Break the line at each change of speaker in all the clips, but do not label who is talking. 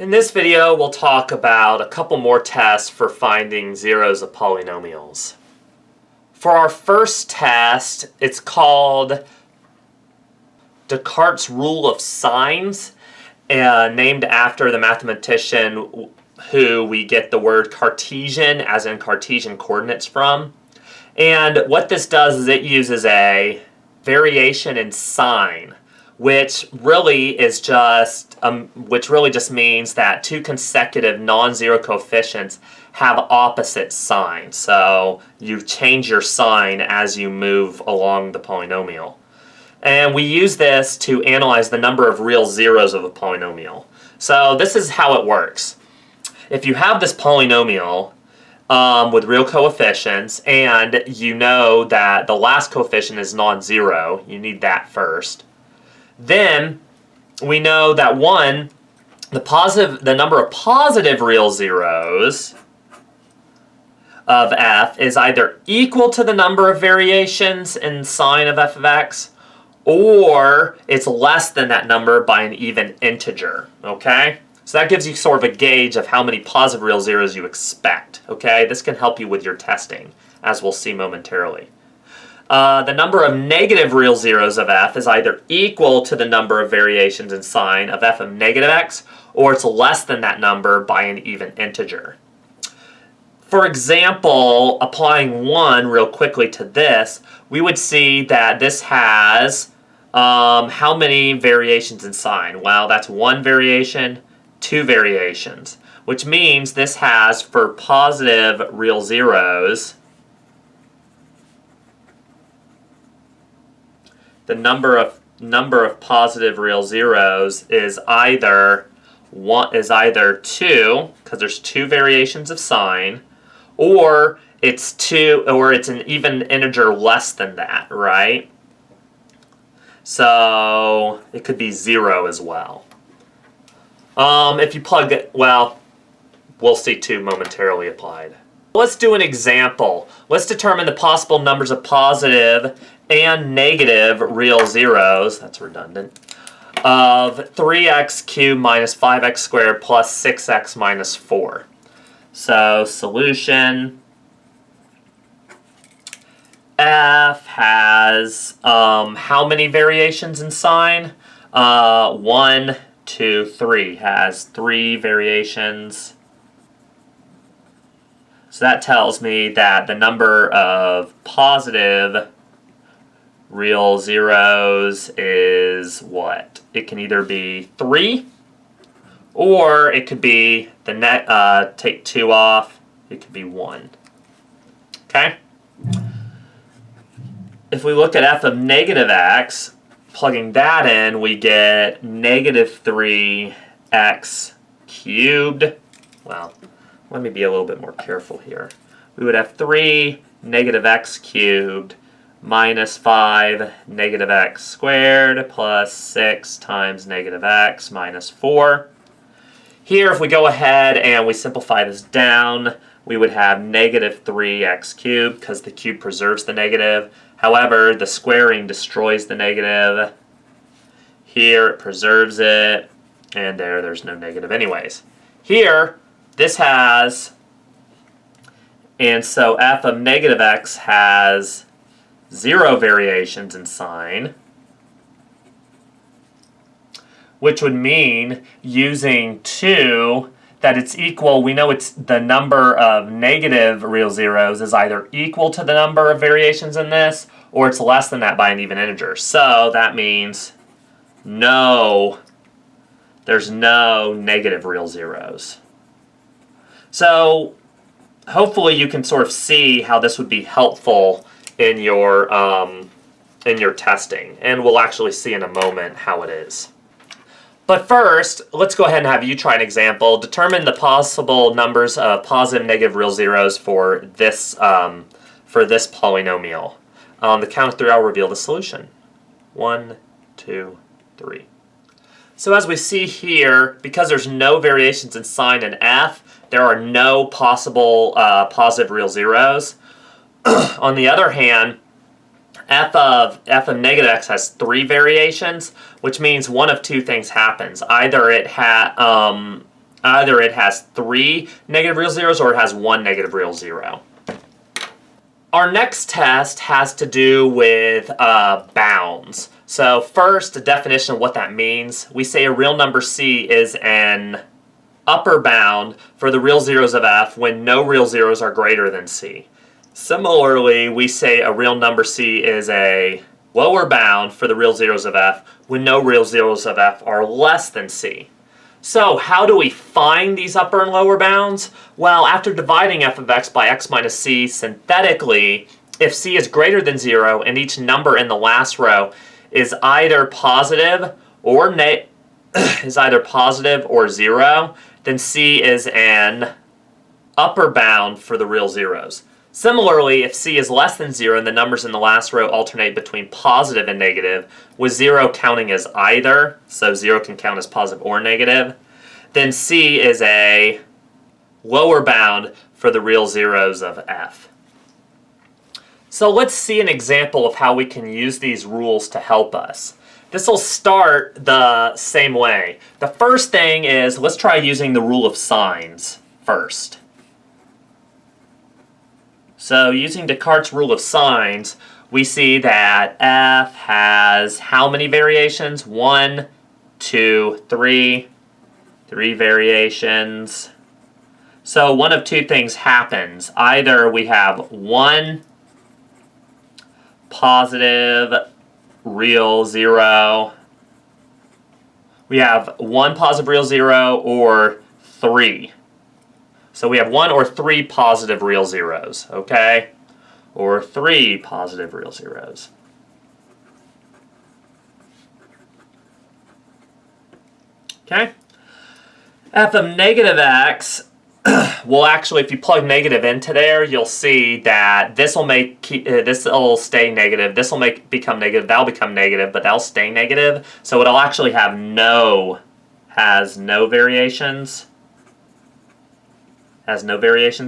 In this video, we'll talk about a couple more tests for finding zeros of polynomials. For our first test, it's called Descartes' rule of signs, named after the mathematician who we get the word Cartesian, as in Cartesian coordinates, from. And what this does is it uses a variation in sign, which really just means that two consecutive non-zero coefficients have opposite signs. So you change your sign as you move along the polynomial. And we use this to analyze the number of real zeros of a polynomial. So this is how it works. If you have this polynomial with real coefficients, and you know that the last coefficient is non-zero, you need that first. Then we know that the number of positive real zeros of f is either equal to the number of variations in sign of f of x, or it's less than that number by an even integer. Okay? So that gives you sort of a gauge of how many positive real zeros you expect. Okay? This can help you with your testing, as we'll see momentarily. The number of negative real zeros of f is either equal to the number of variations in sign of f of negative x, or it's less than that number by an even integer. For example, applying 1 real quickly to this, we would see that this has how many variations in sign? Well, that's 1 variation, 2 variations, which means this has, for positive real zeros, the number of positive real zeros is either 2, because there's 2 variations of sign, or it's an even integer less than that, right? So it could be 0 as well. If you plug it, well, we'll see 2 momentarily applied. Let's do an example. Let's determine the possible numbers of positive and negative real zeros, that's redundant, of 3x cubed minus 5x squared plus 6x minus 4. So solution, f has how many variations in sign? 1, 2, 3. Has 3 variations. So that tells me that the number of positive real zeros is what? It can either be 3, or it could be take 2 off, it could be 1. Okay? If we look at f of negative x, plugging that in, we get negative 3x cubed. Well, let me be a little bit more careful here. We would have 3 negative x cubed minus 5 negative x squared plus 6 times negative x minus 4. Here, if we go ahead and we simplify this down, we would have negative 3x cubed, because the cube preserves the negative. However, the squaring destroys the negative. Here, it preserves it, and there's no negative anyways. Here, this has, and so f of negative x has 0 variations in sign, which would mean, using 2, that it's equal. We know it's the number of negative real zeros is either equal to the number of variations in this, or it's less than that by an even integer. So that means there's no negative real zeros. So hopefully you can sort of see how this would be helpful in your testing, and we'll actually see in a moment how it is. But first, let's go ahead and have you try an example. Determine the possible numbers of positive and negative real zeros for this polynomial. On the count of 3, I'll reveal the solution. 1, 2, 3. So as we see here, because there's no variations in sign in f, there are no possible positive real zeros. On the other hand, f of negative x has 3 variations, which means one of 2 things happens. Either Either it has 3 negative real zeros or it has 1 negative real zero. Our next test has to do with bounds. So first, a definition of what that means. We say a real number C is an upper bound for the real zeros of f when no real zeros are greater than C. Similarly, we say a real number C is a lower bound for the real zeros of f when no real zeros of f are less than C. So how do we find these upper and lower bounds? Well, after dividing f of x by x minus c synthetically, if c is greater than 0 and each number in the last row is either positive or 0, then c is an upper bound for the real zeros. Similarly, if c is less than 0 and the numbers in the last row alternate between positive and negative, with 0 counting as either, so 0 can count as positive or negative, then c is a lower bound for the real zeros of f. So let's see an example of how we can use these rules to help us. This will start the same way. The first thing is, let's try using the rule of signs first. So using Descartes' rule of signs, we see that f has how many variations? 1, 2, 3. 3 variations. So one of two things happens. Either we have one positive real zero. We have one positive real zero or 3. So we have 1 or 3 positive real zeros, okay? Or 3 positive real zeros. Okay? F of negative x, well actually if you plug negative into there, you'll see that this will stay negative, this will become negative, that'll become negative, but that'll stay negative. So it'll actually have has no variations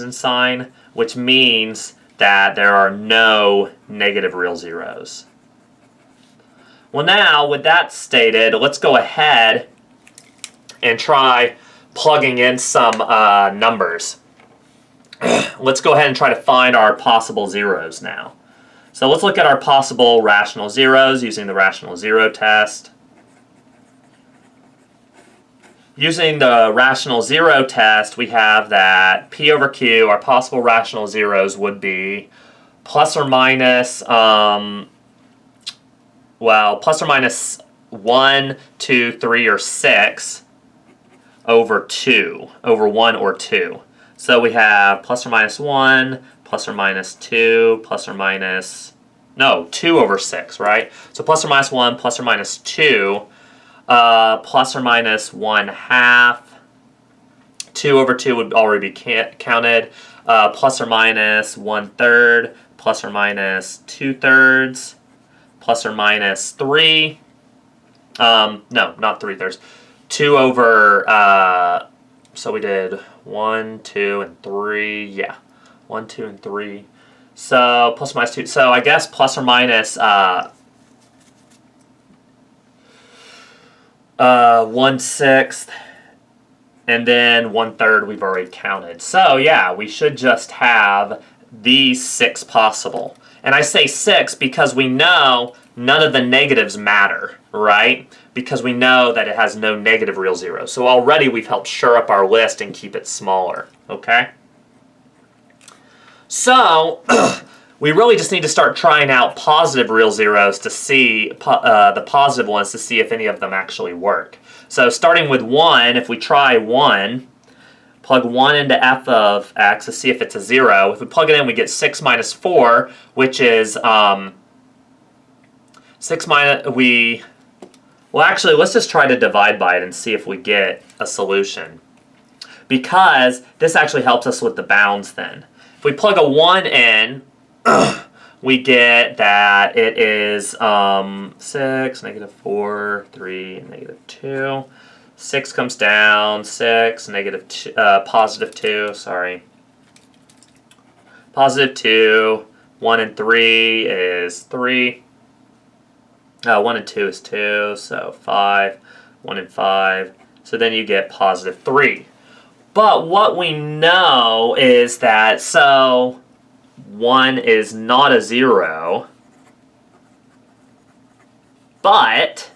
in sign, which means that there are no negative real zeros. Well now, with that stated, let's go ahead and try plugging in some numbers. Let's go ahead and try to find our possible zeros now. So let's look at our possible rational zeros using the rational zero test. Using the rational zero test, we have that P over Q, our possible rational zeros would be plus or minus, plus or minus 1, 2, 3, or 6 over 2, over 1 or 2. So we have plus or minus 1, plus or minus 2, plus or minus, no, 2 over 6, right? So plus or minus 1, plus or minus 2, plus or minus 1/2. 2 over 2 would already be counted. Plus or minus 1/3, plus or minus 2/3, plus or minus 3. No, not 3/3. 2 over, so we did 1, 2, and 3. Yeah, 1, 2, and 3. So plus or minus 2. So I guess plus or minus 1/6, and then 1/3 we've already counted. So yeah, we should just have these 6 possible. And I say 6 because we know none of the negatives matter, right? Because we know that it has no negative real zeros. So already we've helped shore up our list and keep it smaller, okay? So we really just need to start trying out positive real zeros to see, the positive ones to see if any of them actually work. So starting with 1, if we try 1, plug 1 into f of x to see if it's a 0. If we plug it in, we get 6 minus 4, which is 6 minus, well actually let's just try to divide by it and see if we get a solution. Because this actually helps us with the bounds then. If we plug a 1 in, we get that it is 6, negative 4, 3, and negative 2. 6 comes down, 6, negative 2, positive 2, sorry. Positive 2, 1 and 3 is 3. 1 and 2 is 2, so 5, 1 and 5. So then you get positive 3. But what we know is that, so 1 is not a 0, but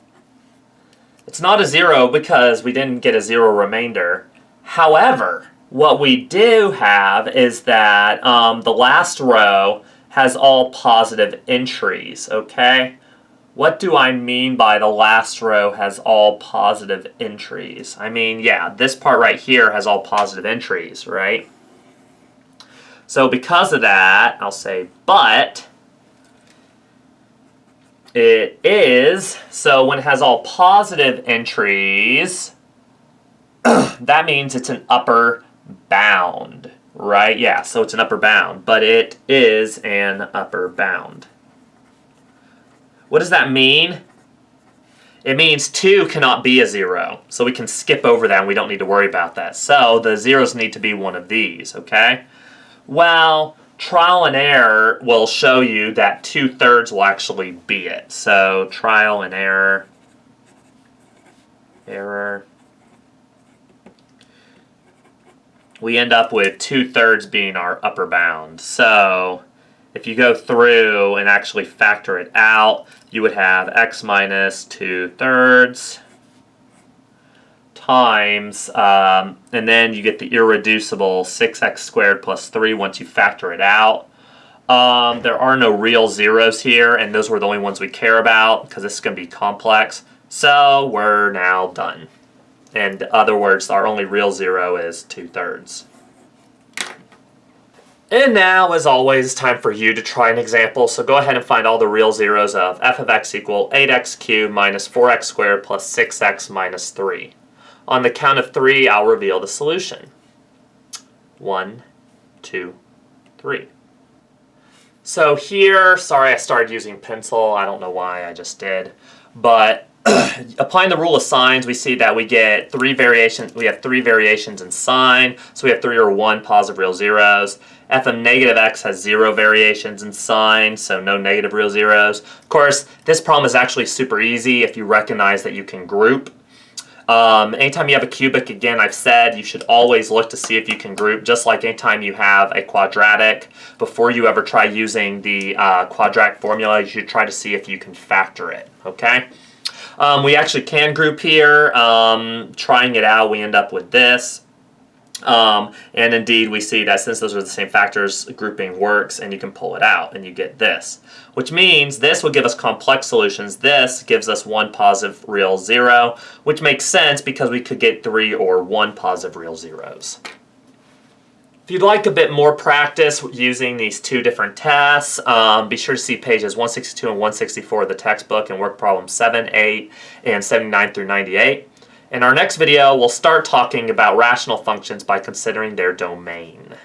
it's not a 0 because we didn't get a 0 remainder. However, what we do have is that the last row has all positive entries, okay? What do I mean by the last row has all positive entries? I mean, yeah, this part right here has all positive entries, right? So because of that, I'll say but it is, so when it has all positive entries, that means it's an upper bound, right? Yeah, so it's an upper bound, but it is an upper bound. What does that mean? It means 2 cannot be a 0, so we can skip over that and we don't need to worry about that. So the zeros need to be one of these, okay? Well, trial and error will show you that 2/3 will actually be it. So trial and error, we end up with 2/3 being our upper bound. So if you go through and actually factor it out, you would have x minus 2/3 times, and then you get the irreducible 6x squared plus 3 once you factor it out. There are no real zeros here, and those were the only ones we care about because this is going to be complex. So we're now done. In other words, our only real 0 is 2/3. And now, as always, time for you to try an example. So go ahead and find all the real zeros of f of x equal 8x cubed minus 4x squared plus 6x minus 3. On the count of 3, I'll reveal the solution. 1, 2, 3. So here, sorry I started using pencil. I don't know why, I just did. But applying the rule of signs, we see that we get 3 variations. We have 3 variations in sign. So we have 3 or 1 positive real zeros. F of negative x has 0 variations in sign, so no negative real zeros. Of course, this problem is actually super easy if you recognize that you can group. Anytime you have a cubic, again, I've said you should always look to see if you can group, just like anytime you have a quadratic. Before you ever try using the quadratic formula, you should try to see if you can factor it, okay? We actually can group here. Trying it out, we end up with this. And indeed, we see that since those are the same factors, grouping works, and you can pull it out, and you get this. Which means this will give us complex solutions. This gives us 1 positive real 0, which makes sense because we could get 3 or 1 positive real zeros. If you'd like a bit more practice using these 2 different tests, be sure to see pages 162 and 164 of the textbook and work problems 7, 8, and 79 through 98. In our next video, we'll start talking about rational functions by considering their domain.